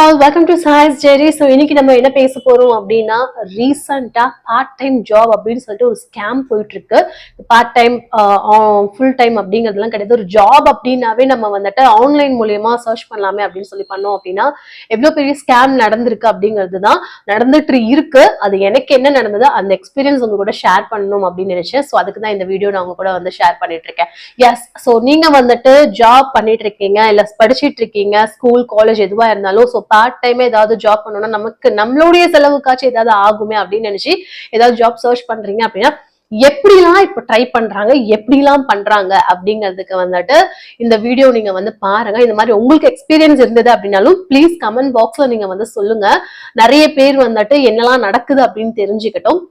All welcome to choice Jerry. So இன்னைக்கு நம்ம என்ன பேச போறோம் அப்படின்னா, ரீசெண்டா பார்ட் டைம் ஜாப் அப்படின்னு சொல்லிட்டு ஒரு ஸ்கேம் போயிட்டு இருக்கு. பார்ட் டைம் ஃபுல் டைம் அப்படிங்கிறதுலாம் கிடையாது. ஒரு ஜாப் அப்படின்னாவே நம்ம வந்துட்டு ஆன்லைன் மூலியமா சர்ச் பண்ணலாமே அப்படின்னு சொல்லி பண்ணோம் அப்படின்னா எவ்வளவு பெரிய ஸ்கேம் நடந்திருக்கு அப்படிங்கிறது தான் நடந்துட்டு இருக்கு. அது எனக்கு என்ன நடந்தது அந்த எக்ஸ்பீரியன்ஸ் உங்க கூட ஷேர் பண்ணணும் அப்படின்னு நினைச்சேன். ஸோ அதுக்கு தான் இந்த வீடியோ நான் உங்க கூட வந்து ஷேர் பண்ணிட்டு இருக்கேன். எஸ், ஸோ நீங்க வந்துட்டு ஜாப் பண்ணிட்டு இருக்கீங்க, இல்ல படிச்சுட்டு இருக்கீங்க, ஸ்கூல் காலேஜ் எதுவா இருந்தாலும் ஸோ பார்ட் டைம் ஏதாவது ஜாப் பண்ணணும்னா நமக்கு நம்மளுடைய செலவுக்காச்சும் ஏதாவது ஆகுமே அப்படின்னு நினைச்சு ஏதாவது ஜாப் சர்ச் பண்றீங்க அப்படின்னா எப்படிலாம் இப்ப ட்ரை பண்றாங்க, எப்படிலாம் பண்றாங்க அப்படிங்கிறதுக்கு வந்துட்டு இந்த வீடியோ நீங்க வந்து பாருங்க. இந்த மாதிரி உங்களுக்கு எக்ஸ்பீரியன்ஸ் இருந்தது அப்படின்னாலும் ப்ளீஸ் கமெண்ட் பாக்ஸ்ல நீங்க வந்து சொல்லுங்க. நிறைய பேர் வந்துட்டு என்னெல்லாம் நடக்குது அப்படின்னு தெரிஞ்சுக்கிட்டோம்.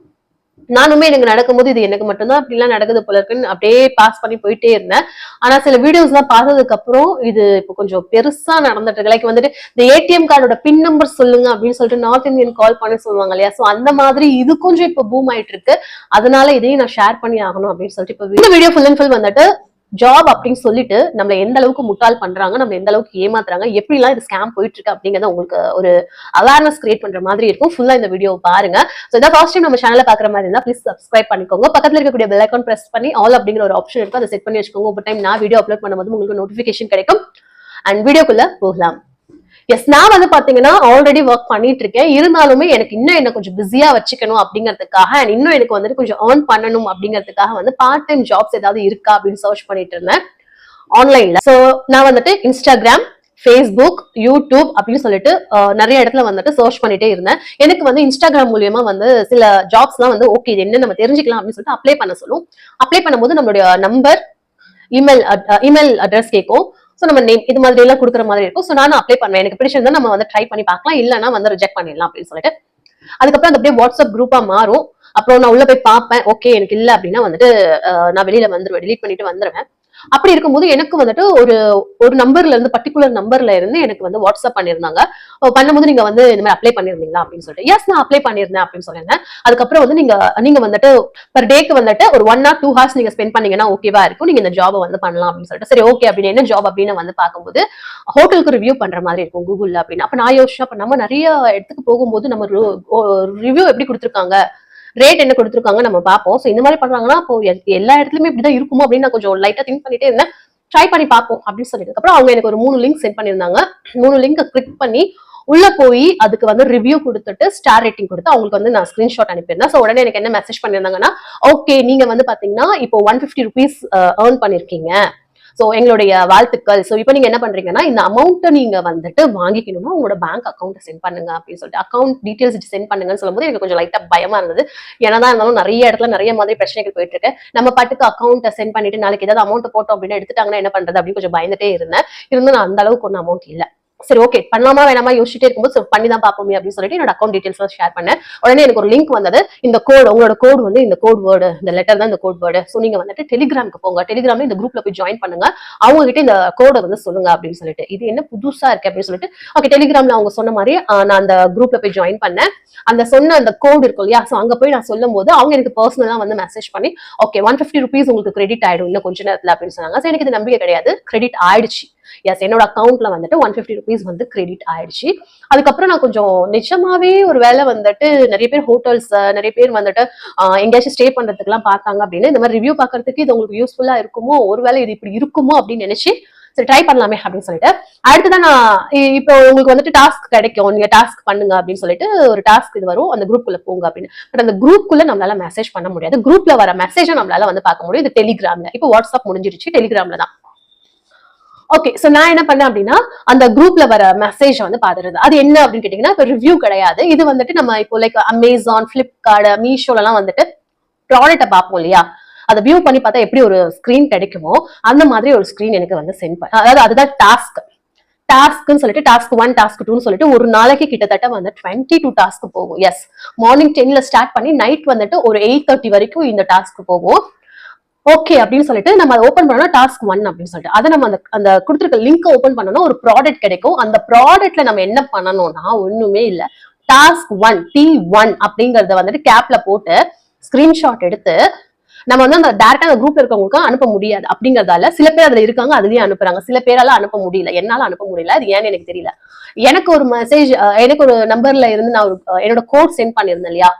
நானுமே எனக்கு நடக்கும்போது இது எனக்கு மட்டும்தான் அப்படிலாம் நடக்குது போல இருக்குன்னு அப்படியே பாஸ் பண்ணி போயிட்டே இருந்தேன். ஆனா சில வீடியோஸ் எல்லாம் பார்த்ததுக்கு அப்புறம் இது இப்போ கொஞ்சம் பெருசா நடந்துட்டு இருக்கு. லைக் வந்துட்டு இந்த ஏடிஎம் கார்டோட பின் நம்பர் சொல்லுங்க அப்படின்னு சொல்லிட்டு நார்த் இந்தியன் கால் பண்ணி சொல்லுவாங்க இல்லையா? சோ அந்த மாதிரி இது கொஞ்சம் இப்போ பூம் ஆயிட்டு இருக்கு. அதனால இதையும் நான் ஷேர் பண்ணி ஆகணும் அப்படின்னு சொல்லிட்டு இப்போ இந்த வீடியோ ஃபுல் அண்ட் ஃபுல் வந்துட்டு ஜாப் அப்படின்னு சொல்லிட்டு நம்ம எந்த அளவுக்கு முட்டாள் பண்றாங்க, நம்ம எந்த அளவுக்கு ஏமாத்துறாங்க, எப்படி எல்லாம் இது ஸ்கேம் போயிட்டு இருக்கு அப்படிங்கறத உங்களுக்கு ஒரு அவேர்னஸ் கிரியேட் பண்ற மாதிரி இருக்கும். ஃபுல்லா இந்த வீடியோ பாருங்க. சோ இதான் ஃபர்ஸ்ட் டைம் நம்ம சேனலை பாக்குற மாதிரி இருந்தா ப்ளீஸ் சப்ஸ்கிரைப் பண்ணிக்கோங்க. பக்கத்துல இருக்கக்கூடிய பெல் ஐகான் பிரஸ் பண்ணி ஆல் அப்படிங்கிற ஒரு ஆப்ஷன் இருக்கு, அதை செட் பண்ணி வச்சுக்கோங்க. ஒவ்வொரு டைம் நான் வீடியோ அப்லோட் பண்ணும்போது உங்களுக்கு நோட்டிபிகேஷன் கிடைக்கும். அண்ட் வீடியோக்குள்ள போகலாம். எஸ், நான் வந்து பாத்தீங்கன்னா ஆல்ரெடி ஒர்க் பண்ணிட்டு இருக்கேன். இருந்தாலுமே எனக்கு இன்னும் என்ன கொஞ்சம் பிஸியா வச்சுக்கணும் அப்படிங்கிறதுக்காக அண்ட் இன்னும் எனக்கு வந்துட்டு கொஞ்சம் ஏர்ன் பண்ணணும் அப்படிங்கிறதுக்காக வந்து பார்ட் டைம் ஜாப்ஸ் ஏதாவது இருக்கா அப்படின்னு சர்ச் பண்ணிட்டு இருந்தேன் ஆன்லைன்ல. சோ நான் வந்துட்டு இன்ஸ்டாகிராம், ஃபேஸ்புக், யூடியூப் அப்படின்னு சொல்லிட்டு நிறைய இடத்துல வந்துட்டு சர்ச் பண்ணிட்டே இருந்தேன். எனக்கு வந்து இன்ஸ்டாகிராம் மூலியமா வந்து சில ஜாப்ஸ் எல்லாம் வந்து ஓகே இது என்ன நம்ம தெரிஞ்சுக்கலாம் அப்படின்னு சொல்லிட்டு அப்ளை பண்ண சொல்லும். அப்ளை பண்ணும்போது நம்மளுடைய நம்பர், இமெயில் அட்ரஸ் கேட்கும். சோ நம்ம நேம் இது மாதிரி எல்லாம் கொடுக்குற மாதிரி இருக்கும். சோ நானும் அப்ளை பண்ணுவேன். எனக்கு பிடிச்சிருந்தா நம்ம வந்து ட்ரை பண்ணி பார்க்கலாம், இல்லைன்னா வந்து ரிஜெக்ட் பண்ணிடலாம் அப்படின்னு சொல்லிட்டு. அதுக்கப்புறம் அது அப்படியே வாட்ஸ்அப் குரூப்பா மாறும். அப்புறம் நான் உள்ள போய் பார்ப்பேன். ஓகே எனக்கு இல்ல அப்படின்னா வந்துட்டு நான் வெளியில வந்துருவேன், டெலீட் பண்ணிட்டு வந்துருவேன். அப்படி இருக்கும்போது எனக்கு வந்துட்டு ஒரு நம்பர்ல இருந்து பர்டிகுலர் நம்பர்ல இருந்து எனக்கு வந்து வாட்ஸ்அப் பண்ணிருந்தாங்க. பண்ணும்போது நீங்க வந்து இந்த மாதிரி அப்ளை பண்ணிருந்தீங்களா அப்படின்னு சொல்லிட்டு. எஸ், நான் அப்ளை பண்ணிருந்தேன் அப்படின்னு சொல்லியிருந்தேன். அதுக்கப்புறம் வந்து நீங்க வந்துட்டு பர் டேக்கு வந்துட்டு ஒரு 1 or 2 hours நீங்க ஸ்பெண்ட் பண்ணீங்கன்னா ஓகேவா இருக்கும், நீங்க இந்த ஜாபை வந்து பண்ணலாம் அப்படின்னு சொல்லிட்டு. சரி ஓகே அப்படின்னு என்ன ஜாப் அப்படின்னு வந்து பார்க்கும்போது ஹோட்டலுக்கு ரிவ்யூ பண்ற மாதிரி இருக்கும் கூகுள்ல அப்படின்னு. அப்ப நான் யோசிச்சேன், அப்ப நம்ம நிறைய இடத்துக்கு போகும்போது நம்ம ரிவ்யூ எப்படி கொடுத்துருக்காங்க, ரேட் என்ன கொடுத்துருக்காங்க நம்ம பார்ப்போம். சோ இந்த மாதிரி பண்றாங்கன்னா அப்போ எல்லா இடத்துலயுமே இப்படிதான் இருக்குமோ அப்படின்னு நான் கொஞ்சம் லைட்டா திங்க் பண்ணிட்டே இருந்தேன். ட்ரை பண்ணி பார்ப்போம் அப்படின்னு சொல்லிட்டு அப்புறம் அவங்க எனக்கு ஒரு 3 லிங்க் சென்ட் பண்ணிருந்தாங்க. 3 லிங்க் கிளிக் பண்ணி உள்ள போய் அதுக்கு வந்து ரிவ்யூ கொடுத்துட்டு ஸ்டார் ரேட்டிங் கொடுத்து அவங்களுக்கு வந்து நான் ஸ்கிரீன்ஷாட் அனுப்பியிருந்தேன். சோ உடனே எனக்கு என்ன மெசேஜ் பண்ணிருந்தாங்கன்னா, ஓகே நீங்க வந்து பாத்தீங்கன்னா இப்போ 150 rupees ஏர்ன் பண்ணிருக்கீங்க, சோ எங்களுடைய வாழ்த்துக்கள். சோ இப்போ நீங்க என்ன பண்றீங்கன்னா இந்த அமௌண்ட்டை நீங்க வந்துட்டு வாங்கிக்கணும்னா உங்களோட பேங்க் அக்கௌண்ட் சென்ட் பண்ணுங்க அப்படின்னு சொல்லிட்டு அக்கௌண்ட் டீடைல்ஸ் சென்ட் பண்ணுங்கன்னு சொல்லும்போது எனக்கு கொஞ்சம் லைட்டா பயமா இருந்தது. என்னதான் இருந்தாலும் நிறைய இடத்துல நிறைய மாதிரி பிரச்சனைகள் போயிட்டு இருக்கு. நம்ம பாட்டுக்கு அக்கௌண்ட் சென்ட் பண்ணிட்டு நாளைக்கு ஏதாவது அமௌண்ட் போட்டோம் அப்படின்னு எடுத்துட்டாங்கன்னா என்ன பண்றது அப்படின்னு கொஞ்சம் பயந்துட்டே இருந்தேன். இருந்தும் நான் அந்த அளவுக்கு ஒன்றும் அமௌண்ட் இல்ல. சரி ஓகே பண்ணலாமா வேணாமா யோசிச்சுட்டே இருக்கும்போது பண்ணி தான் பார்ப்போமே அப்படின்னு சொல்லிட்டு என்னோட அக்கௌண்ட் டீடைல்ஸ் ஷேர் பண்ணேன். உடனே எனக்கு ஒரு லிங்க் வந்தது. இந்த கோட், உங்களோட கோட் வந்து இந்த கோட் வேர்டு, இந்த லெட்டர் தான் இந்த கோட் வேர்டு. சோ நீங்க வந்துட்டு டெலிகிராமுக்கு போங்க, டெலிகிராம்ல இந்த குரூப்ல போய் ஜாயின் பண்ணுங்க, அவங்க கிட்ட இந்த கோடை வந்து சொல்லுங்க அப்படின்னு சொல்லிட்டு. இது என்ன புதுசா இருக்கு அப்படின்னு சொல்லிட்டு ஓகே டெலிகிராம்ல அவங்க சொன்ன மாதிரி நான் அந்த குரூப்ல போய் ஜாயின் பண்ணேன். அந்த சொன்ன அந்த கோட் இருக்கும் இல்லையா, சோ அங்க போய் நான் சொல்லும் போது அவங்க எனக்கு பர்சனலா வந்து மெசேஜ் பண்ணி ஓகே 150 rupees உங்களுக்கு கிரெடிட் ஆயிடும் இன்னும் கொஞ்ச நேரத்துல அப்படின்னு சொன்னாங்க. சோ எனக்கு இது நம்பிக்கை கிடையாது, கிரெடிட் ஆயிடுச்சு. எஸ், என்னோட அக்கௌண்ட்ல வந்துட்டு 150 rupees வந்து கிரெடிட் ஆயிடுச்சு. அதுக்கப்புறம் நான் கொஞ்சம் நிஜமாவே ஒரு வேலை வந்துட்டு நிறைய பேர் ஹோட்டல்ஸ், நிறைய பேர் வந்துட்டு எங்கேயாச்சும் ஸ்டே பண்றதுக்கு எல்லாம் பார்த்தாங்க அப்படின்னு இந்த மாதிரி ரிவ்யூ பாக்குறதுக்கு இது உங்களுக்கு யூஸ்ஃபுல்லா இருக்குமோ, ஒருவேளை இது இப்படி இருக்குமோ அப்படின்னு நினைச்சு சரி ட்ரை பண்ணலாமே அப்படின்னு சொல்லிட்டு அடுத்துதான் நான் இப்போ உங்களுக்கு வந்துட்டு டாஸ்க் கிடைக்கும், நீங்க டாஸ்க் பண்ணுங்க அப்படின்னு சொல்லிட்டு ஒரு டாஸ்க் இது வரும், அந்த குரூப்குள்ள போங்க அப்படின்னு. பட் அந்த குரூப்குள்ள நம்மளால மெசேஜ் பண்ண முடியாது. குரூப்ல வர மெசேஜை நம்மளால வந்து பார்க்க முடியும். இது டெலிகிராம்ல. இப்போ வாட்ஸ்அப் முடிஞ்சிருச்சு, டெலிகிராம்ல தான். ஓகே, சோ நான் என்ன பண்ணேன் அப்படின்னா அந்த குரூப்ல வர மெசேஜ் வந்து பாத்துறது. அது என்ன அப்படின்னு கேட்டீங்கன்னா இப்போ ரிவ்யூ கிடையாது. இது வந்துட்டு நம்ம இப்போ லைக் அமேசான், பிளிப்கார்ட், மீஷோல எல்லாம் வந்துட்டு ப்ராடக்ட்டை பார்ப்போம் இல்லையா, அதை வியூ பண்ணி பார்த்தா எப்படி ஒரு ஸ்கிரீன் கிடைக்குமோ அந்த மாதிரி ஒரு ஸ்கிரீன் எனக்கு வந்து சென்ட் பண்ண. அதாவது அதுதான் டாஸ்க்னு சொல்லிட்டு டாஸ்க் 1 டாஸ்க் 2 சொல்லிட்டு ஒரு நாளைக்கு கிட்டத்தட்ட வந்து 22 டாஸ்க் போகும். எஸ், மார்னிங் 10ல ஸ்டார்ட் பண்ணி நைட் வந்துட்டு ஒரு 8:30 வரைக்கும் இந்த டாஸ்க் போகும். ஓகே அப்படின்னு சொல்லிட்டு நம்ம அதை ஓபன் பண்ணோம்னா டாஸ்க் 1 அப்படின்னு சொல்லிட்டு அதை நம்ம அந்த கொடுத்துருக்க லிங்க் ஓபன் பண்ணோம்னா ஒரு ப்ராடக்ட் கிடைக்கும். அந்த ப்ராடக்ட்ல நம்ம என்ன பண்ணணும்னா ஒண்ணுமே இல்ல, டாஸ்க் 1 T1 அப்படிங்கறத வந்துட்டு கேப்ல போட்டு ஸ்கிரீன்ஷாட் எடுத்து நம்ம வந்து அந்த டேரக்டா அந்த குரூப்ல இருக்கவங்களுக்கு அனுப்ப முடியாது அப்படிங்கறதால சில பேர் அதுல இருக்காங்க, அதுலயே அனுப்புறாங்க. சில பேரால அனுப்ப முடியல, என்னால அனுப்ப முடியல. அது ஏன்னு எனக்கு தெரியல. எனக்கு ஒரு மெசேஜ், எனக்கு ஒரு நம்பர்ல இருந்து நான் என்னோட கோட் சென்ட் பண்ணிருந்தேன் இல்லையா,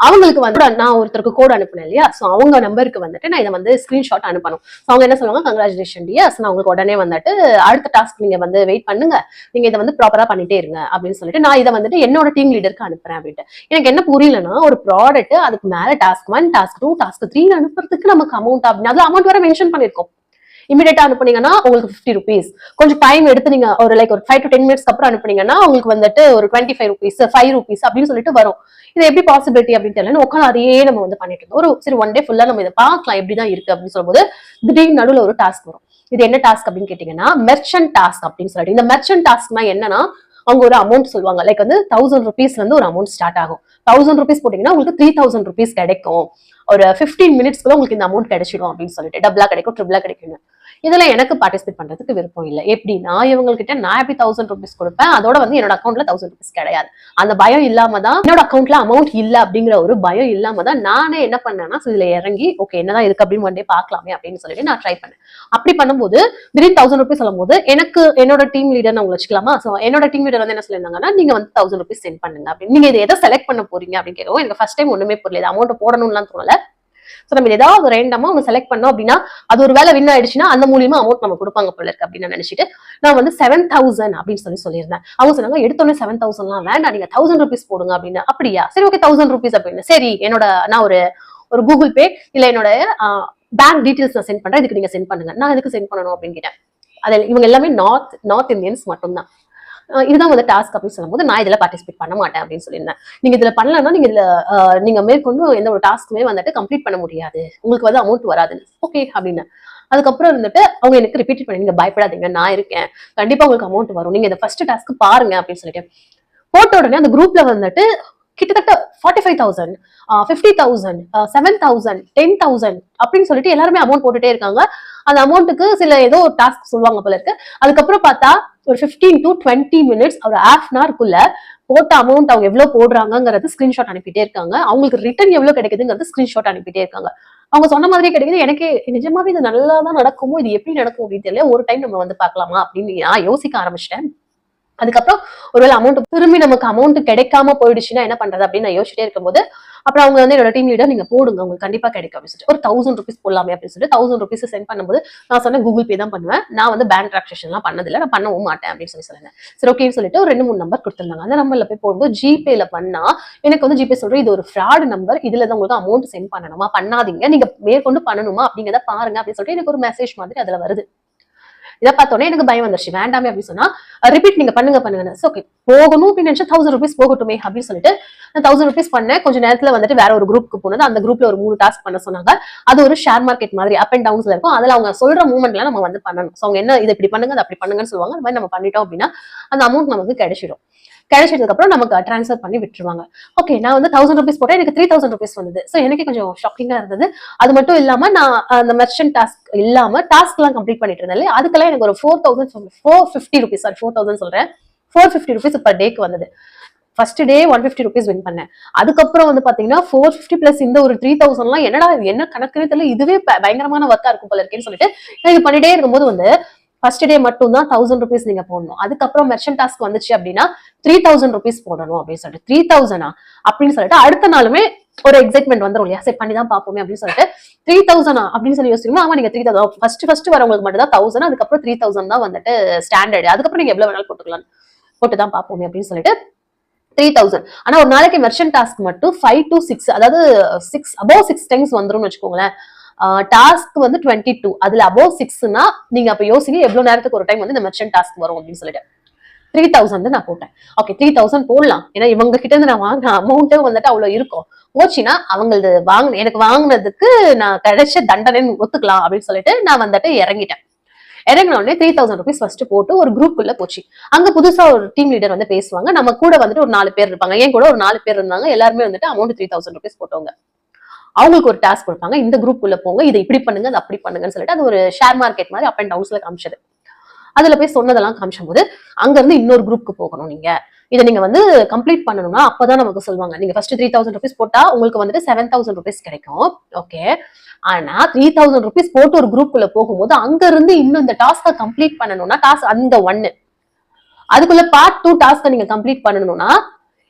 அவங்களுக்கு வந்து நான் ஒருத்தருக்கு கோட் அனுப்பினேன் இல்லையா, சோ அவங்க நம்பருக்கு வந்துட்டு நான் இதை வந்து ஸ்கிரீன்ஷாட் அனுப்பணும். அவங்க என்ன சொல்லுவாங்க, கங்க்ராச்சுலேஷன் டியர்ஸ், நான் உங்களுக்கு உடனே வந்துட்டு அடுத்த டாஸ்க் நீங்க வந்து வெயிட் பண்ணுங்க, நீங்க இதை வந்து ப்ராப்பரா பண்ணிட்டே இருங்க அப்படின்னு சொல்லிட்டு நான் இதை வந்துட்டு என்னோட டீம் லீடருக்கு அனுப்புறேன் அப்படின்ட்டு. எனக்கு என்ன புரியலன்னா, ஒரு ப்ராடக்ட் அதுக்கு மேல டாஸ்க் 1, டாஸ்க் 2, டாஸ்க் 3 அனுப்புறதுக்கு நமக்கு அமௌண்ட் அப்படின்னு அதுல அமௌண்ட் வர மென்ஷன் பண்ணிருக்கோம். இமீடியட்டா அனுப்புனீங்கன்னா உங்களுக்கு 50 ருபீஸ், கொஞ்சம் டைம் எடுத்து நீங்க ஒரு 5 to 10 மினிட்ஸ்க்கு அப்புறம் அனுப்புனீங்கன்னா உங்களுக்கு வந்துட்டு ஒரு 25 ருபீஸ், 5 ருபீஸ் அப்படின்னு சொல்லிட்டு வரும். இது எப்படி பாசிபிலிட்டி அப்படின்னு தெரியல. உட்காந்து அதையே நம்ம வந்து பண்ணிட்டு இருந்தோம். ஒரு சரி ஒன் டே ஃபுல்லா நம்ம இதை பார்க்கலாம் எப்படிதான் இருக்கு அப்படின்னு சொல்லும்போது திடீர்னு நடுவில் ஒரு டாஸ்க் வரும். இது என்ன டாஸ்க் அப்படின்னு கேட்டீங்கன்னா, மெர்ச்சன்ட் டாஸ்க் அப்படின்னு சொல்லிட்டு. இந்த மெர்ச்சன்ட் டாஸ்க்னா என்னன்னா, அவங்க ஒரு அமௌண்ட் சொல்லுவாங்க. லைக் வந்து 1000 ருபீஸ்ல இருந்து ஒரு அமௌண்ட் ஸ்டார்ட் ஆகும். 1000 ருபீஸ் போட்டீங்கன்னா உங்களுக்கு 3000 ருபீஸ் கிடைக்கும். ஒரு 15 மினிட்ஸ்க்குள்ள உங்களுக்கு இந்த அமௌண்ட் கிடைச்சிடும் அப்படின்னு சொல்லிட்டு, டபுளா கிடைக்கும், ட்ரிபிளா கிடைக்கும். இதுல எனக்கு பார்ட்டிசிபேட் பண்றதுக்கு விருப்பம் இல்லை. எப்படின்னா, இவங்க கிட்ட நான் எப்படி 1000 ருபீஸ் கொடுப்பேன், அதோட வந்து என்னோட அக்கௌண்ட்ல 1000 ருபீஸ் கிடையாது. அந்த பயம் இல்லாம தான், என்னோட அக்கௌண்ட்ல அமௌண்ட் இல்ல அப்படிங்கிற ஒரு பயம் இல்லாம தான் நானே என்ன பண்ணேன்னா, இதுல இறங்கி ஓகே என்னதான் இருக்கு அப்படின்னு ஒன் டே பாக்கலாமே அப்படின்னு சொல்லிட்டு நான் ட்ரை பண்ணேன். அப்படி பண்ணும்போது திடீர்னு 1000 ருபீஸ் சொல்லும் போது எனக்கு என்னோட டீம் லீடர் நான் உங்களுக்கு வச்சுக்கலாமா, சோ என்னோட டீம் லீடர் வந்து என்ன சொல்லியிருந்தாங்கன்னா, நீங்க வந்து 1000 ருபீஸ் சென்ட் பண்ணுங்க அப்படின்னு. நீங்க இதை எதை செலக்ட் பண்ண போறீங்க அப்படின்னு கேட்கவும் எனக்கு ஃபர்ஸ்ட் டைம் ஒண்ணுமே புரியல. அமௌண்ட் போடணும்லாம் தோணல. நம்ம ஏதாவது ரேண்டமா ஒன்று செலக்ட் பண்ணோம் அப்படின்னா அது ஒரு வேலை வின் ஆயிடுச்சுன்னா அந்த மூலியமா அமௌண்ட் நம்ம கொடுப்பாங்க போல இருக்கு அப்படின்னு நினைச்சிட்டு நான் வந்து 7000 அப்படின்னு சொல்லியிருந்தேன். அவங்க சொன்னாங்க, எடுத்தோன்னே 7000 வேண்டாம், நீங்க 1000 ருபீஸ் போடுங்க அப்படின்னு. அப்படியா, சரி ஓகே 1000 ருபீஸ் அப்படின்னு. சரி, என்னோட நான் ஒரு கூகுள் பே இல்ல என்னோட பேங்க் டீடைல்ஸ் நான் சென்ட் பண்றேன், இதுக்கு நீங்க சென்ட் பண்ணுங்க. நான் எதுக்கு சென்ட் பண்ணணும் அப்படின்னு கேட்டேன். அதில் இவங்க எல்லாமே நார்த் இந்தியன்ஸ் மட்டும்தான். இதுதான் வந்து டாஸ்க் அப்படின்னு சொல்லும்போது நான் இதுல பார்ட்டிசிபேட் பண்ண மாட்டேன் அப்படின்னு சொல்லியிருந்தேன். நீங்க இதுல பண்ணலன்னா நீங்க இதுல நீங்க மேற்கொண்டு எந்த ஒரு டாஸ்க்குமே வந்துட்டு கம்ப்ளீட் பண்ண முடியாது, உங்களுக்கு வந்து அமௌண்ட் வராது. ஓகே அப்படின்னு. அதுக்கப்புறம் வந்துட்டு அவங்க எனக்கு ரிப்பீட் பண்ணி, நீங்க பயப்படாதீங்க, நான் இருக்கேன், கண்டிப்பா உங்களுக்கு அமௌண்ட் வரும், நீங்க இந்த ஃபர்ஸ்ட் டாஸ்க் பாருங்க அப்படின்னு சொல்லிட்டு போட்ட உடனே அந்த குரூப்ல வந்துட்டு கிட்டத்தட்ட 45,000, 50,000, 7,000, 10,000 அப்படின்னு சொல்லிட்டு எல்லாருமே அமௌண்ட் போட்டுட்டே இருக்காங்க. அந்த அமௌண்ட்டுக்கு சில ஏதோ ஒரு டாஸ்க் சொல்லுவாங்க போல இருக்கு. அதுக்கப்புறம் பார்த்தா ஒரு 15 to 20 மினிட்ஸ், ஒரு ஹாஃப் அன் ஹவர்க்குள்ள போட்ட அமௌண்ட் அவங்க எவ்வளவு போடுறாங்கிறது ஸ்கிரீன்ஷாட் அனுப்பிட்டே இருக்காங்க. அவங்களுக்கு ரிட்டர்ன் எவ்வளவு கிடைக்குதுங்கிறது ஸ்கிரீன்ஷாட் அனுப்பிட்டே இருக்காங்க. அவங்க சொன்ன மாதிரியே கிடைக்குது. எனக்கு நிஜமாவே இது நல்லாதான் நடக்குமோ, இது எப்படி நடக்கும் அப்படின்னு தெரியல. ஒரு டைம் நம்ம வந்து பார்க்கலாமா அப்படின்னு நான் யோசிக்க ஆரம்பிச்சிட்டேன். அதுக்கப்புறம் ஒருவேளை அமௌண்ட் திரும்பி நமக்கு அமௌண்ட் கிடைக்காம போயிடுச்சுன்னா என்ன பண்றது அப்படின்னு நான் யோசிச்சுட்டே இருக்கும்போது அப்புறம் அவங்க வந்து என்னோட டீம் லீடர், நீங்க போடுங்க உங்களுக்கு கண்டிப்பா கிடைக்கும் அப்படின்னு சொல்லிட்டு ஒரு 1000 ருபீஸ் போடலாமே அப்படின்னு சொல்லிட்டு 1000 ருபீஸ் சென்ட் பண்ணும்போது நான் சொன்னேன், கூகுள் பே தான் பண்ணுவேன், நான் வந்து பேங்க் டிரான்சாக்ஷன் எல்லாம் பண்ணதில்லை, நான் பண்ணவும் மாட்டேன் அப்படின்னு சொல்லியிருந்தேன். சரி ஓகேன்னு சொல்லிட்டு ஒரு 2-3 நம்பர் கொடுத்துருந்தாங்க. அந்த நம்பர்ல போய் போடும்போது ஜிபேல பண்ணா எனக்கு வந்து ஜிபே சொல்றேன், இது ஒரு ஃப்ராட் நம்பர், இதுல தான் உங்களுக்கு அமௌண்ட் சென்ட் பண்ணணுமா, பண்ணாதீங்க, நீங்க மேற்கொண்டு பண்ணணுமா அப்படிங்கிறத பாருங்க அப்படின்னு சொல்லிட்டு எனக்கு ஒரு மெசேஜ் மாதிரி அதுல வருது. இதை பார்த்தோன்னே எனக்கு பயம் வந்துருச்சு, வேண்டாமே அப்படின்னு சொன்னா ரிப்பீட் நீங்க பண்ணுங்க ஓகே போகணும் அப்படின்னு நினைச்சா 1000 ருபீஸ் போகட்டுமே அப்படின்னு சொல்லிட்டு 1000 ருபீஸ் பண்ணேன். கொஞ்சம் நேரத்துல வந்துட்டு வேற ஒரு குரூப்க்கு போனது. அந்த குரூப்ல ஒரு 3 டாஸ்க் பண்ண சொன்னாங்க. அது ஒரு ஷேர் மார்க்கெட் மாதிரி அப் அண்ட் டவுன்ஸ்ல இருக்கும். அதுல அவங்க சொல்ற மூவ்மெண்ட்ல நம்ம வந்து பண்ணணும். அவங்க என்ன இதை இப்படி பண்ணுங்க, அதை அப்படி பண்ணுங்கன்னு சொல்லுவாங்க. அந்த மாதிரி நம்ம பண்ணிட்டோம் அப்படின்னா அந்த அமௌண்ட் நமக்கு கிடைச்சிடும். கிடைச்சதுக்கு அப்புறம் நமக்கு டிரான்ஸ்ஃபர் பண்ணி விட்டுருவாங்க. ஓகே, நான் வந்து 1000 ருபீஸ் போட்டேன், எனக்கு 3000 ருபீஸ் வந்தது. ஸோ எனக்கு கொஞ்சம் ஷாக்கிங்கா இருந்தது. அது மட்டும் இல்லாம நான் அந்த மெர்ச்சன்ட் டாஸ்க் இல்லாம டாஸ்க் எல்லாம் கம்ப்ளீட் பண்ணிட்டு இருந்தேன். அதுக்கெல்லாம் எனக்கு ஒரு 450 ருபீஸ், சாரி 4000 சொல்றேன், 450 ருபீஸ் பர் டேக்கு வந்தது. ஃபர்ஸ்ட் டே 150 ருபீஸ் வின் பண்ணேன். அதுக்கப்புறம் வந்து பாத்தீங்கன்னா 450 பிளஸ் இந்த ஒரு 3000 எல்லாம் என்னடா என்ன கணக்குன்னு தெரியல, இதுவே பயங்கரமான ஒர்க்கா இருக்கும் போல இருக்கேன்னு சொல்லிட்டு இது பண்ணிட்டே இருக்கும்போது வந்து ஃபர்ஸ்ட் டே மட்டும் தான் 1000 ருபீஸ் நீங்க போடணும். அதுக்கப்புறம் மெர்ச்சன்ட் டாஸ்க் வந்துச்சு அப்படின்னா 3000 ருபீஸ் போடணும் அப்படின்னு சொல்லிட்டு 3000 அப்படின்னு சொல்லிட்டு அடுத்த நாளுமே ஒரு எக்ஸைட்மெண்ட் வந்துடும் இல்லையா, சரி பண்ணி தான் பார்ப்போமே அப்படின்னு சொல்லிட்டு 3000 அப்படின்னு சொல்லி யோசிக்கணும். ஆமா, நீங்க 3000 ஃபர்ஸ்ட் வரவங்களுக்கு மட்டும் தான் 1000, அதுக்கப்புறம் 3000 தான் வந்துட்டு ஸ்டாண்டர்ட். அதுக்கப்புறம் நீங்க எவ்வளவு வேணாலும் போட்டுக்கலாம், போட்டு தான் பார்ப்போமே அப்படின்னு சொல்லிட்டு 3000. ஆனா ஒரு நாளைக்கு மெர்ச்சன்ட் டாஸ்க் மட்டும் 5 to 6, அதாவது 6 டைம்ஸ் வந்துரும்னு வச்சுக்கோங்களேன். டாஸ்க் வந்து 22, அதுல அபோவ் 6னா நீங்க அப்ப யோசிங்க எவ்வளவு நேரத்துக்கு ஒரு டைம் வந்து இந்த மெர்ச்சன்ட் டாஸ்க் வரும் அப்படின்னு சொல்லிட்டு 3000 நான் போட்டேன். ஓகே 3000 போடலாம், ஏன்னா இவங்க கிட்ட இருந்து நான் வாங்கின அமௌண்ட்டே வந்துட்டு அவ்வளவு இருக்கும். போச்சுன்னா அவங்களது எனக்கு வாங்கினதுக்கு நான் கிடைச்ச தண்டனைன்னு ஒத்துக்கலாம் அப்படின்னு சொல்லிட்டு நான் வந்துட்டு இறங்கிட்டேன். இறங்கின உடனே 3000 ருபீஸ் ஃபர்ஸ்ட் போட்டு ஒரு குரூப்புக்குள்ள போச்சு. அங்க புதுசா ஒரு டீம் லீடர் வந்து பேசுவாங்க. நம்ம கூட வந்துட்டு ஒரு 4 பேர் இருப்பாங்க. என் கூட ஒரு 4 பேர் இருந்தாங்க. எல்லாருமே வந்துட்டு அமௌண்ட் 3000 ருபீஸ் போட்டவங்க. அவங்களுக்கு ஒரு டாஸ்க் கொடுப்பாங்க, இந்த குரூப் உள்ள போங்க, இதை இப்படி பண்ணுங்க, அதை அப்படி பண்ணுங்கன்னு சொல்லிட்டு அது ஒரு ஷேர் மார்க்கெட் மாதிரி அப் அண்ட் டவுன்ஸ்ல காமிச்சது. அதுல போய் சொன்னதெல்லாம் காமிச்சும் போது அங்க இருந்து இன்னொரு குரூப்க்கு போகணும். நீங்க இதை நீங்க வந்து கம்ப்ளீட் பண்ணணும்னா அப்பதான் நமக்கு சொல்லுவாங்க, நீங்க ஃபர்ஸ்ட் 3000 rupees போட்டா உங்களுக்கு வந்துட்டு 7000 rupees கிடைக்கும். ஓகே, ஆனா 3000 rupees போட்டு ஒரு குரூப் குள்ள போகும்போது அங்க இருந்து இன்னும் இந்த டாஸ்க கம்ப்ளீட் பண்ணணும்னா டாஸ்க் அந்த 1 அதுக்குள்ள பார்ட் 2 டாஸ்க நீங்க கம்ப்ளீட் பண்ணணும்னா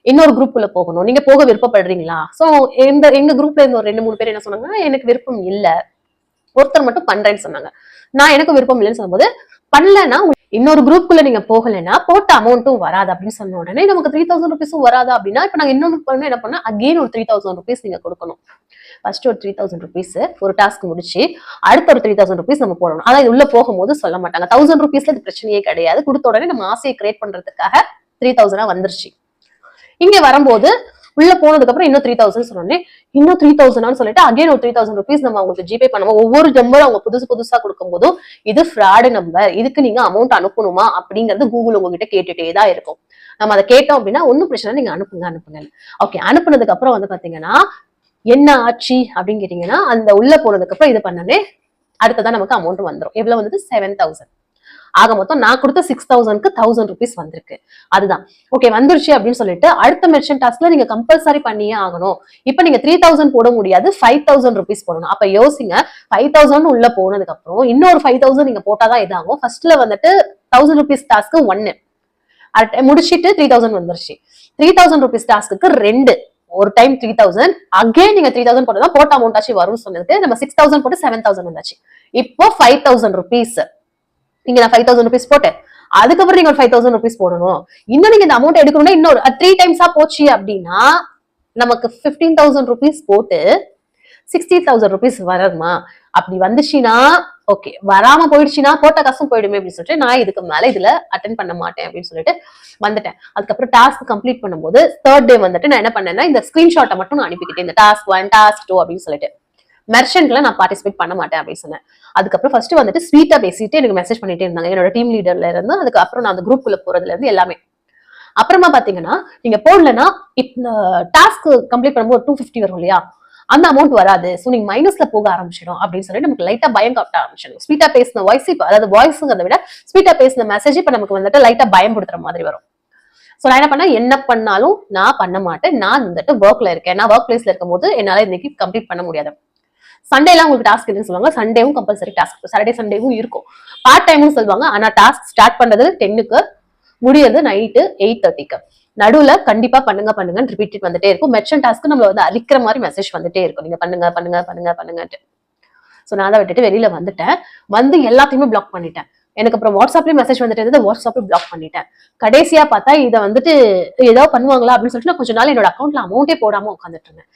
இன்னொரு குரூப் குள்ள போகணும். நீங்க போக விருப்பப்படுறீங்களா? சோ எங்க குரூப்ல இருந்து ஒரு 2-3 பேர் என்ன சொன்னாங்கன்னா, எனக்கு விருப்பம் இல்ல, ஒருத்தர் மட்டும் பண்றேன்னு சொன்னாங்க. நான் எனக்கு விருப்பம் இல்லைன்னு சொல்லும்போது, பண்ணலன்னா இன்னொரு குரூப்புக்குள்ள நீங்க போகலைன்னா போட்ட அமௌண்ட்டும் வராது அப்படின்னு சொன்ன உடனே நமக்கு 3000 rupees வராதா அப்படின்னா, இப்ப நாங்க இன்னொன்னு என்ன பண்ணா அகெயின் ஒரு 3000 rupees நீங்க கொடுக்கணும். ஃபர்ஸ்ட் ஒரு 3000 rupees ஒரு டாஸ்க் முடிச்சு அடுத்த ஒரு 3000 rupees நம்ம போடணும். ஆனா இது உள்ள போகும்போது சொல்ல மாட்டாங்க. 1000 rupeesல இது பிரச்சனையே கிடையாது. கொடுத்த உடனே நம்ம ஆசையை கிரியேட் பண்றதுக்காக 3000 வந்துருச்சு. இங்க வரும்போது உள்ள போனதுக்கு அப்புறம் இன்னும் 3000 சொன்னோடனே இன்னும் 3000 சொல்லிட்டு அகைன் ஒரு 3000 rupees நம்ம அவங்களுக்கு ஜிபே பண்ணுவோம். ஒவ்வொரு நம்பர் அவங்க புதுசா கொடுக்கும் போதும் இது ஃப்ராடு நம்பர், இதுக்கு நீங்க அமௌண்ட் அனுப்பணுமா அப்படிங்கிறது கூகுள் உங்ககிட்ட கேட்டுட்டே தான் இருக்கும். நம்ம அதை கேட்டோம் அப்படின்னா ஒன்னும் பிரச்சனை, நீங்க அனுப்புங்க. ஓகே, அனுப்புனதுக்கு அப்புறம் வந்து பாத்தீங்கன்னா என்ன ஆச்சு அப்படின்னு கேட்டீங்கன்னா, அந்த உள்ள போனதுக்கு அப்புறம் இது பண்ணனே அடுத்ததான் நமக்கு அமௌண்ட் வந்துடும். எவ்வளவு வந்தது? 7000. ஆக மொத்தம் நான் கொடுத்த 6000க்கு 1000 rupees வந்திருக்கு. அதுதான் ஓகே வந்துருச்சு அப்படின்னு சொல்லிட்டு அடுத்த மெர்ச்சன்ட் டாஸ்க்ல நீங்க கம்பல்சரி பண்ணியே ஆகணும். இப்ப நீங்க 3000 போட முடியாது, 5000 rupees போடணும். அப்ப யோசிங்க, 5000 உள்ள போனதுக்கு அப்புறம் இன்னொரு 5000 நீங்க போட்டாதான் இதாகும். ஃபர்ஸ்ட்ல வந்துட்டு 1000 rupees டாஸ்க் 1 முடிச்சிட்டு 3000 வந்துருச்சு. 3000 rupees டாஸ்க்கு 2 ஒரு டைம் 3000 அகைன் நீங்க 3000 போட்டதான் போட்ட அமௌண்ட் ஆச்சு வரும்னு சொன்னதுக்கு நம்ம 6000 போட்டு 7000 வந்தாச்சு. இப்போ 5000 rupees நீங்க நான் 5000 rupees போட்டேன், அதுக்கப்புறம் நீங்க ஒரு 5000 rupees போடணும். இன்னும் நீங்க இந்த அமௌண்ட் எடுக்கணும்னா இன்னொரு 3 டைம்ஸா போச்சு அப்படின்னா நமக்கு 15000 rupees போட்டு 60000 rupees வரணுமா? அப்படி வந்துச்சுன்னா ஓகே, வராம போயிடுச்சுன்னா போட்ட கஷ்டம் போயிடுமே அப்படின்னு சொல்லிட்டு நான் இதுக்கு மேல இதுல அட்டென்ட் பண்ண மாட்டேன் அப்படின்னு சொல்லிட்டு வந்துட்டேன். அதுக்கப்புறம் டாஸ்க் கம்ப்ளீட் பண்ணும்போது தேர்ட் டே வந்துட்டு நான் என்ன பண்ணேன்னா இந்த ஸ்கிரீன்ஷாட்டை மட்டும் நான் அனுப்பிக்கிட்டேன், இந்த டாஸ்க் 1 டாஸ்க் 2 அப்படின்னு சொல்லிட்டு. மெர்ச்சன்ட்ல நான் பார்ட்டிசிபேட் பண்ண மாட்டேன் அப்படின்னு சொன்னேன். அதுக்கப்புறம் ஃபர்ஸ்ட் வந்துட்டு ஸ்வீட்டா பேசிட்டு எனக்கு மெசேஜ் பண்ணிட்டே இருந்தாங்க என்னோட டீம் லீடர்ல இருந்து. அதுக்கப்புறம் நான் அந்த குரூப்புக்குள்ள போறதுல இருந்து எல்லாமே. அப்புறமா பாத்தீங்கன்னா நீங்க போடலன்னா டாஸ்க் கம்ப்ளீட் பண்ணும்போது 250 வரும் இல்லையா, அந்த அமௌண்ட் வராது. சோ நீங்க மைனஸ்ல போக ஆரம்பிச்சிடும் அப்படின்னு சொல்லி நமக்கு லைட்டா பயம் காட்ட ஆரம்பிச்சிடும். ஸ்வீட்டா பேசின வாய்ஸ் இப்ப அதாவது வாய்ஸ்ங்கிறத விட ஸ்வீட்டா பேசின மெசேஜ் இப்ப நமக்கு வந்துட்டு லைட்டா பயம் கொடுத்துற மாதிரி வரும். சோ நான் என்ன பண்ண, என்ன பண்ணாலும் நான் பண்ண மாட்டேன், நான் வந்துட்டு ஒர்க்ல இருக்கேன், நான் ஒர்க் பிளேஸ்ல இருக்கும் போது என்னால இன்னைக்கு கம்ப்ளீட் பண்ண முடியாது. சண்டேலாம் உங்களுக்கு டாஸ்க் இருக்குன்னு சொல்லுவாங்க, சண்டேவும் கம்பல்சரி டாஸ்க், சாட்டர்டே சண்டேவும் இருக்கும். பார்ட் டைம்னு சொல்லுவாங்க, ஆனா டாஸ்க் ஸ்டார்ட் பண்றது 10க்கு முடியறது நைட்டு 8:30க்கு. நடுவுல கண்டிப்பா பண்ணுங்க ரிப்பீட் வந்துட்டே இருக்கும். மெர்ச்சன்ட் டாஸ்க் நம்மள வந்து அரிக்கிற மாதிரி மெசேஜ் வந்துட்டே இருக்கும், நீங்க பண்ணுங்க. சோ நான் அதை விட்டுட்டு வெளியில வந்துட்டேன். வந்து எல்லாத்தையுமே பிளாக் பண்ணிட்டேன். எனக்கு அப்புறம் வாட்ஸ்அப்லயும் மெசேஜ் வந்துட்டு இருந்தது, வாட்ஸ்அப்ல பிளாக் பண்ணிட்டேன். கடைசியா பார்த்தா இதை வந்துட்டு ஏதாவது பண்ணுவாங்களா அப்படின்னு சொல்லிட்டு நான் கொஞ்ச நாள் என்னோட அக்கௌண்ட்ல அமௌண்டே போடாம உட்காந்துட்டு இருந்தேன்.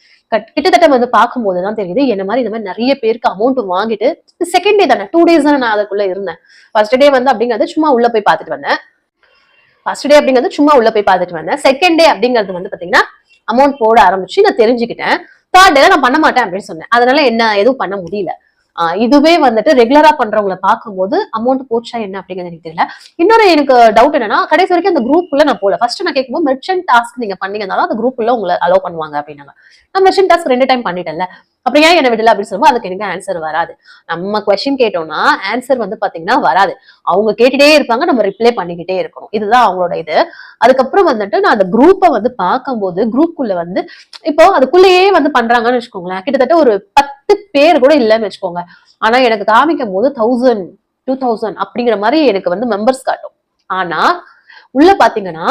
கிட்டத்தட்ட வந்து பார்க்கும்போதுதான் தெரியுது என்ன மாதிரி இந்த மாதிரி நிறைய பேருக்கு அமௌண்ட் வாங்கிட்டு செகண்ட் டே தானே 2 days தானே நான் அதுக்குள்ள இருந்தேன். ஃபர்ஸ்ட் டே வந்து அப்படிங்கிறது சும்மா உள்ள போய் பார்த்துட்டு வந்தேன். செகண்ட் டே அப்படிங்கிறது வந்து பாத்தீங்கன்னா அமௌண்ட் போட ஆரம்பிச்சு நான் தெரிஞ்சுக்கிட்டேன். தேர்ட் டே நான் பண்ண மாட்டேன் அப்படின்னு சொன்னேன். அதனால என்ன எதுவும் பண்ண முடியல. இதுவே வந்துட்டு ரெகுலரா பண்றவங்களை பார்க்கும்போது அமௌண்ட் போச்சா என்ன அப்படிங்கிறது எனக்கு தெரியல. இன்னொரு எனக்கு டவுட் என்னன்னா, கடைசி வரைக்கும் அந்த குரூப்ல நான் போல. ஃபர்ஸ்ட் நான் கேட்கும்போது மெர்ச்சன்ட் டாஸ்க் நீங்க பண்ணீங்கனாலும் அந்த குரூப்ல உங்களை அலோவ் பண்ணுவாங்க அப்படின்னாங்க. நான் மெர்ச்சன்ட் டாஸ்க் 2 டைம் பண்ணிட்டேன்ல, அப்புறம் ஏன் என்ன விடல அப்படின்னு சொல்லும்போது அதுக்கு எனக்கு ஆன்சர் வராது. நம்ம கொஸ்டின் கேட்டோம்னா ஆன்சர் வந்து பாத்தீங்கன்னா வராது, அவங்க கேட்டுட்டே இருப்பாங்க, நம்ம ரிப்ளை பண்ணிக்கிட்டே இருக்கணும். இதுதான் அவங்களோட இது. அதுக்கப்புறம் வந்துட்டு நான் அந்த குரூப்பை வந்து பார்க்கும்போது குரூப்புக்குள்ள வந்து இப்போ அதுக்குள்ளேயே வந்து பண்றாங்கன்னு வச்சுக்கோங்களேன், கிட்டத்தட்ட ஒரு 10 பேர் கூட இல்லைன்னு வச்சுக்கோங்க. ஆனா எனக்கு காமிக்கும் போது 1000 2000 அப்படிங்கிற மாதிரி எனக்கு வந்து மெம்பர்ஸ் காட்டும். ஆனா உள்ள பாத்தீங்கன்னா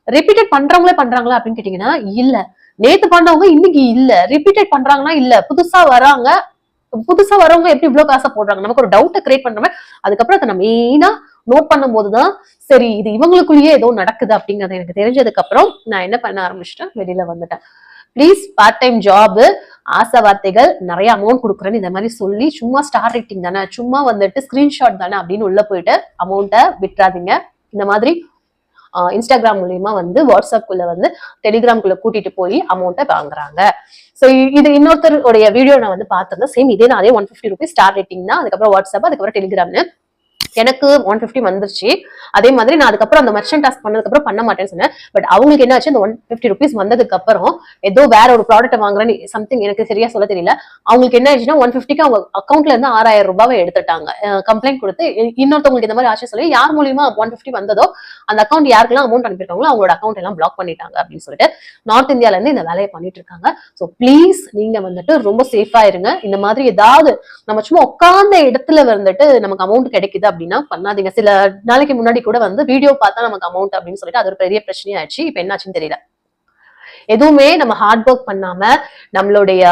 ரிப்பீட்டட் பண்றவங்களே பண்றாங்களா அப்படின்னு கேட்டீங்கன்னா இல்ல, நேத்து பண்ணவங்க இன்னைக்கு இல்ல, ரிப்பீட்டட் பண்றாங்கன்னா இல்ல, புதுசா வரவங்க எப்படி இவ்வளவு காசை போடுறாங்க, நமக்கு ஒரு டவுட்டை கிரியேட் பண்ற மாதிரி. அதுக்கப்புறம் அதை நான் மெயினா நோட் பண்ணும் போதுதான் சரி இது இவங்களுக்குள்ளேயே ஏதோ நடக்குது அப்படிங்கறது எனக்கு தெரிஞ்சதுக்கு அப்புறம் நான் என்ன பண்ண ஆரம்பிச்சிட்டேன், வெளியில வந்துட்டேன். பிளீஸ் பார்ட் டைம் ஜாப் ஆசை வார்த்தைகள் நிறைய அமௌண்ட் கொடுக்குறேன்னு இந்த மாதிரி சொல்லி சும்மா ஸ்டார் ரேட்டிங் தானே, சும்மா வந்துட்டு ஸ்கிரீன்ஷாட் தானே அப்படின்னு உள்ள போயிட்டு அமௌண்ட்டை விட்டுறாதீங்க. இந்த மாதிரி இன்ஸ்டாகிராம் மூலியமா வந்து வாட்ஸ்அப்குள்ள வந்து டெலிகிராம்குள்ள கூட்டிட்டு போய் அமௌண்ட்டை வாங்குறாங்க. சோ இது இன்னொருத்தருடைய வீடியோ நான் வந்து பார்த்தேன், சேம் இதே நான் அதே 150 rupees ஸ்டார் ரேட்டிங் தான். அதுக்கப்புறம் வாட்ஸ்அப், அதுக்கப்புறம் டெலிகிராம்னு எனக்கு 150 வந்துருச்சு. அதே மாதிரி நான் அதுக்கப்புறம் அந்த மெர்ச்சன்ட் டாஸ்க் பண்ணதுக்கு அப்புறம் பண்ண மாட்டேன்னு சொன்னேன். பட் அவங்களுக்கு என்ன ஆச்சு, இந்த 150 ருபீஸ் வந்ததுக்கு அப்புறம் ஏதோ வேற ஒரு ப்ராடக்ட் வாங்குறேன்னு சம்திங் எனக்கு சரியா சொல்ல தெரியல. அவங்களுக்கு என்ன ஆச்சுன்னா 150க்கு அவங்க அக்கௌண்ட்ல இருந்து 6000 ரூபாவை எடுத்துட்டாங்க. கம்ப்ளைண்ட் கொடுத்து இன்னொருத்தவங்களுக்கு இந்த மாதிரி ஆச்சு சொல்லி யார் மூலியமா 150 வந்ததோ அந்த அக்கௌண்ட் யாருக்கெல்லாம் அமௌண்ட் அனுப்பியிருக்காங்களோ அவங்களோட அக்கௌண்ட் எல்லாம் பிளாக் பண்ணிட்டாங்க அப்படின்னு சொல்லிட்டு நார்த் இந்தியால இருந்து இந்த வேலையை பண்ணிட்டு இருக்காங்க. ஸோ ப்ளீஸ் நீங்க வந்துட்டு ரொம்ப சேஃபா இருங்க. இந்த மாதிரி ஏதாவது நம்ம சும்மா உட்கார்ந்த இடத்துல வந்துட்டு நமக்கு அமௌண்ட் கிடைக்குது அப்படின்னா பண்ணாதீங்க. சில நாளைக்கு முன்னாடி கூட வந்து வீடியோ பார்த்தா நமக்கு அமௌண்ட் அப்படின்னு சொல்லிட்டு அது ஒரு பெரிய பிரச்சனையாச்சு. இப்ப என்னாச்சுன்னு தெரியல. எதுவுமே நம்ம ஹார்ட் ஒர்க் பண்ணாம நம்மளுடைய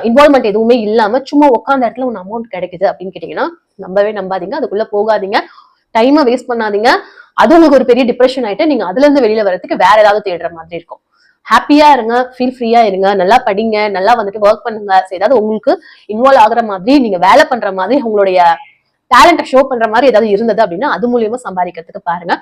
இன்வால்மெண்ட் எதுவுமே இல்லாம சும்மா உட்கார்ந்த இடத்துல ஒன்னு அமௌண்ட் கிடைக்குது அப்படின்னு கேட்டீங்கன்னா நம்பவே நம்பாதீங்க. அதுக்குள்ள போகாதீங்க. டைமை வேஸ்ட் பண்ணாதீங்க. அது உங்களுக்கு ஒரு பெரிய டிப்ரெஷன் ஆயிட்டு நீங்க அதுல இருந்து வெளியில வரதுக்கு வேற ஏதாவது தேடுற மாதிரி இருக்கும். ஹாப்பியா இருங்க, ஃபீல் ஃப்ரீயா இருங்க, நல்லா படிங்க, நல்லா வந்துட்டு ஒர்க் பண்ணுங்க. ஏதாவது உங்களுக்கு இன்வால்வ் ஆகுற மாதிரி நீங்க வேலை பண்ற மாதிரி உங்களுடைய டேலண்ட்டை ஷோ பண்ற மாதிரி ஏதாவது இருந்தது அப்படின்னா அது மூலியமா சம்பாதிக்கிறதுக்கு பாருங்க.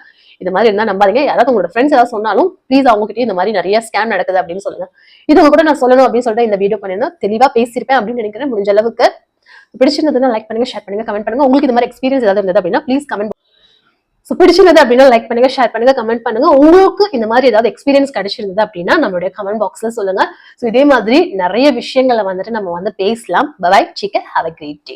இந்த மாதிரி இருந்தா நம்பாதீங்க. யாராவது உங்களோட ஃப்ரெண்ட்ஸ் ஏதாவது சொன்னாலும் ப்ளீஸ் அவங்க கிட்டே இந்த மாதிரி நிறைய ஸ்கேம் நடக்குது அப்படின்னு சொல்லுங்க. இது கூட நான் சொல்லணும் அப்படின்னு சொல்லிட்டு இந்த வீடியோ பண்ணிருந்தேன். தெளிவா பேசியிருப்பேன் அப்படின்னு நினைக்கிறேன். முடிஞ்ச அளவுக்கு பிடிச்சிருந்ததுன்னா லைக் பண்ணுங்க, ஷேர் பண்ணுங்க, கமெண்ட் பண்ணுங்க. உங்களுக்கு இந்த மாதிரி எக்ஸ்பீரியன்ஸ் ஏதாவது இருந்தது அப்படின்னா ப்ளீஸ் கமெண்ட். ஸோ பிடிச்சிருந்தது அப்படின்னா லைக் பண்ணுங்க, ஷேர் பண்ணுங்க, கமெண்ட் பண்ணுங்க. உங்களுக்கு இந்த மாதிரி ஏதாவது எக்ஸ்பீரியன்ஸ் கிடைச்சிருந்தது அப்படின்னா நம்மளுடைய கமெண்ட் பாக்ஸ்ல சொல்லுங்க. ஸோ இதே மாதிரி நிறைய விஷயங்களை வந்துட்டு நம்ம வந்து பேசலாம். Bye, take care, have a great day.